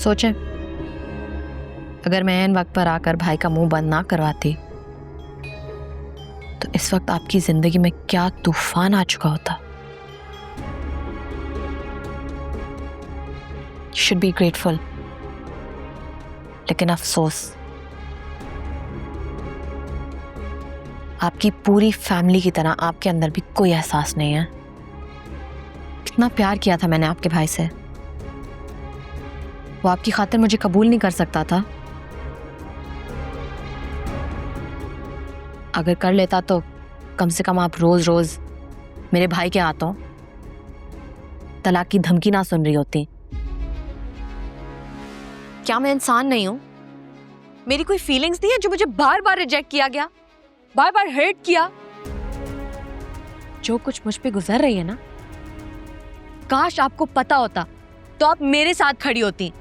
सोचें, अगर मैं ऐन वक्त पर आकर भाई का मुंह बंद ना करवाती तो इस वक्त आपकी जिंदगी में क्या तूफान आ चुका होता। You should be grateful, लेकिन अफसोस आपकी पूरी फैमिली की तरह आपके अंदर भी कोई एहसास नहीं है। कितना प्यार किया था मैंने आपके भाई से, वो आपकी खातिर मुझे कबूल नहीं कर सकता था। अगर कर लेता तो कम से कम आप रोज रोज मेरे भाई के हाथों तलाक की धमकी ना सुन रही होती। क्या मैं इंसान नहीं हूं? मेरी कोई फीलिंग्स नहीं है जो मुझे बार बार रिजेक्ट किया गया, बार बार हर्ट किया? जो कुछ मुझ पे गुजर रही है ना, काश आपको पता होता तो आप मेरे साथ खड़ी होती,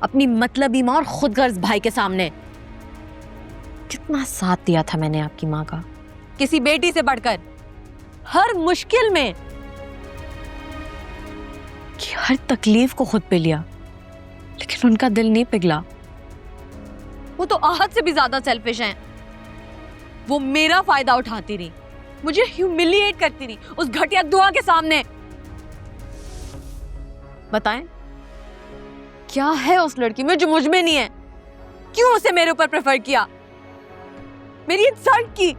अपनी मतलबी मां और खुदगर्ज भाई के सामने। कितना साथ दिया था मैंने आपकी मां का, किसी बेटी से बढ़कर, हर मुश्किल में, कि हर तकलीफ को खुद पे लिया, लेकिन उनका दिल नहीं पिघला। वो तो आहत से भी ज्यादा सेल्फिश हैं। वो मेरा फायदा उठाती रही, मुझे ह्यूमिलिएट करती रही उस घटिया दुआ के सामने। बताएं, क्या है उस लड़की में जो मुझ में नहीं है? क्यों उसे मेरे ऊपर प्रेफर किया, मेरी इंसल्ट की?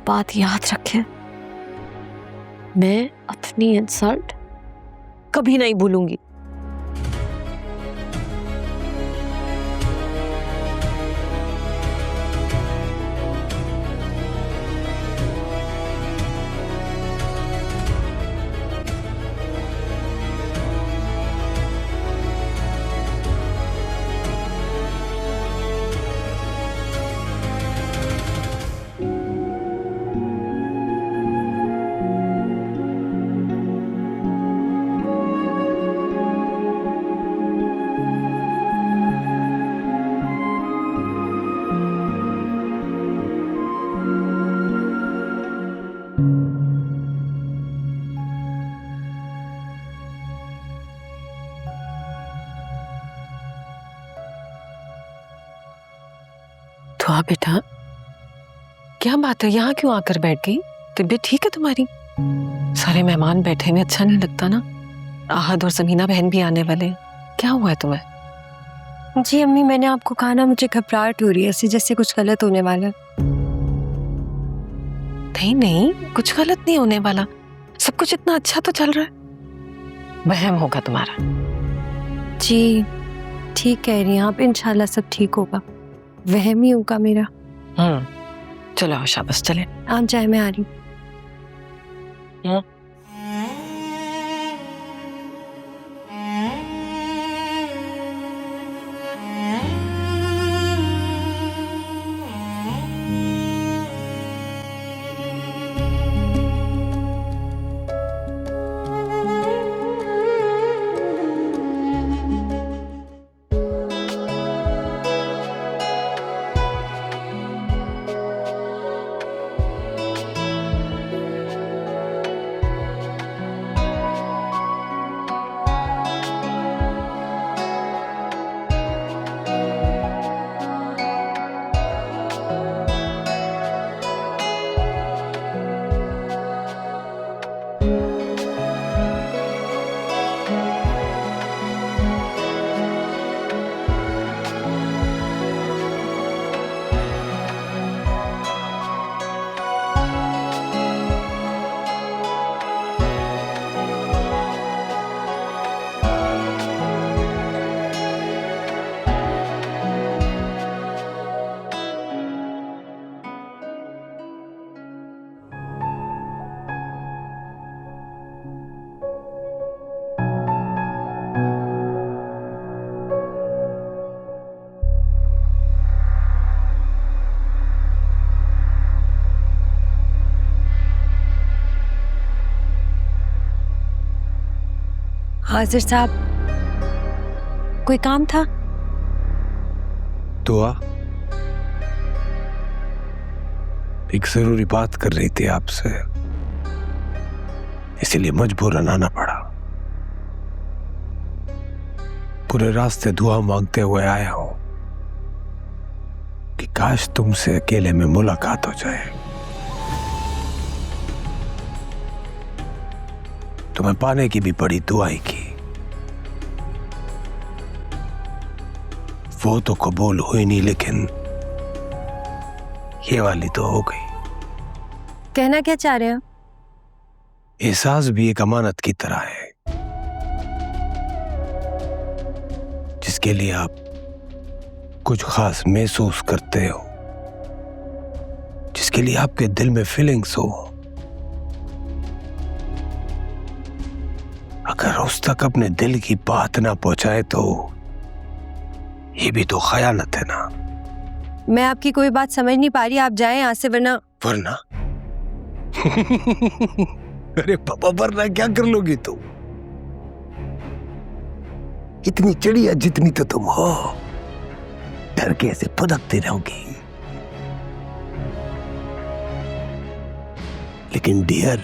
बात याद रखें, मैं अपनी इंसल्ट कभी नहीं भूलूंगी। हाँ बेटा, क्या बात है, यहाँ क्यों आकर बैठ गई? तबीयत ठीक है तुम्हारी? सारे मेहमान बैठे हैं, अच्छा नहीं लगता ना। आहद और समीना बहन भी आने वाले हैं। क्या हुआ है तुम्हें? जी अम्मी, मैंने आपको कहा ना, मुझे घबराहट हो रही है, ऐसे जैसे कुछ गलत होने वाला। नहीं नहीं, कुछ गलत नहीं होने वाला, सब कुछ इतना अच्छा तो चल रहा है। वहम होगा तुम्हारा। जी ठीक कह रही हैं आप, इंशाल्लाह सब ठीक होगा। वहम ही होगा मेरा। चलो आओ, शाबाश, चले। आप जाए, मैं आ रही हूँ। हाजिर साहब, कोई काम था? दुआ, एक जरूरी बात कर रही थी आपसे, इसीलिए मजबूरन आना पड़ा। पूरे रास्ते दुआ मांगते हुए आया हूं कि काश तुमसे अकेले में मुलाकात हो जाए। तुम्हें पाने की भी बड़ी दुआएं की, वो तो कबूल हुई नहीं, लेकिन ये वाली तो हो गई। कहना क्या चाह रहे हैं? एहसास भी एक अमानत की तरह है जिसके लिए आप कुछ खास महसूस करते हो, जिसके लिए आपके दिल में फीलिंग्स हो। अगर उस तक अपने दिल की बात ना पहुंचाए तो ये भी तो खयानत है ना। मैं आपकी कोई बात समझ नहीं पा रही, आप जाएं यहाँ से वरना। वरना अरे पापा, वरना क्या कर लोगी तुम? इतनी चिड़िया जितनी तो तुम हो, डर के ऐसे फुदकती रहोगी। लेकिन डियर,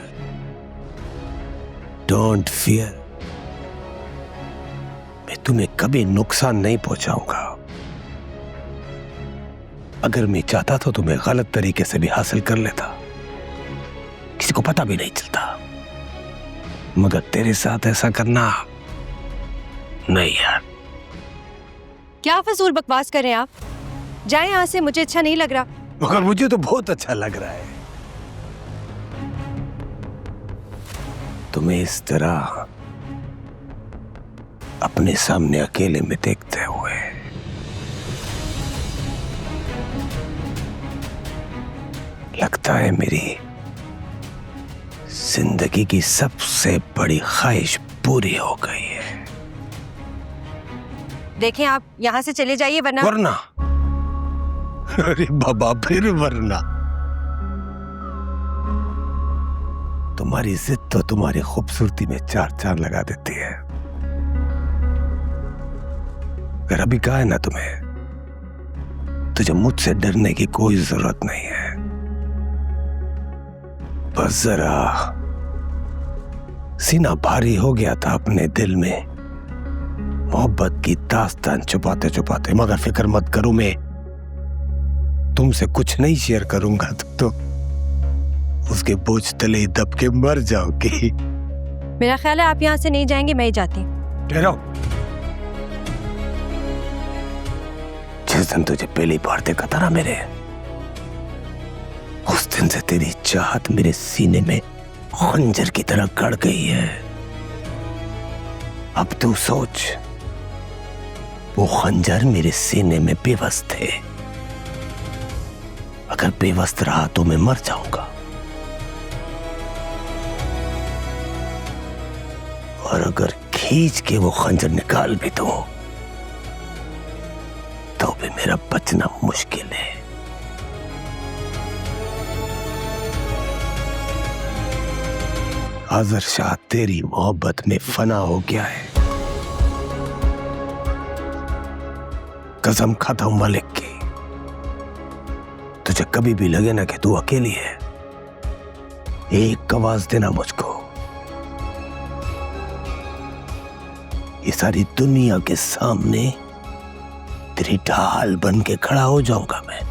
डोंट फियर, मैं तुम्हें कभी नुकसान नहीं पहुंचाऊंगा। अगर मैं चाहता तो तुम्हें गलत तरीके से भी हासिल कर लेता, किसी को पता भी नहीं चलता। मगर तेरे साथ ऐसा करना नहीं यार। क्या फजूल बकवास कर रहे हैं आप? जाएं यहाँ से, मुझे अच्छा नहीं लग रहा। मगर मुझे तो बहुत अच्छा लग रहा है तुम्हें इस तरह अपने सामने अकेले में देखते हुए। लगता है मेरी जिंदगी की सबसे बड़ी ख्वाहिश पूरी हो गई है। देखें, आप यहाँ से चले जाइए वरना। वरना? अरे बाबा, फिर वरना? तुम्हारी जिद तो तुम्हारी खूबसूरती में चार चांद लगा देती है। अगर अभी कहा है ना तुम्हें, तुझे मुझसे डरने की कोई जरूरत नहीं है। बस जरा सीना भारी हो गया था अपने दिल में मोहब्बत की दास्तान छुपाते छुपाते। मगर फिक्र मत करो, मैं तुमसे कुछ नहीं शेयर करूंगा तो उसके बोझ तले ही दब के मर जाओगी। मेरा ख्याल है आप यहाँ से नहीं जाएंगे, मैं ही जाती हूँ। ठहरो, जिस दिन तुझे पहली बार देखा था ना मेरे, उस दिन से तेरी चाहत मेरे सीने में खंजर की तरह गड़ गई है। अब तू सोच, वो खंजर मेरे सीने में बेबस थे। अगर बेबस रहा तो मैं मर जाऊंगा, और अगर खींच के वो खंजर निकाल भी दूं तो भी मेरा बचना मुश्किल है। आज़र शाह तेरी मोहब्बत में फना हो गया है। कसम खाता हूं मलिक की, तुझे कभी भी लगे ना कि तू अकेली है, एक आवाज देना मुझको। ये सारी दुनिया के सामने तेरी ढाल बन के खड़ा हो जाऊंगा मैं।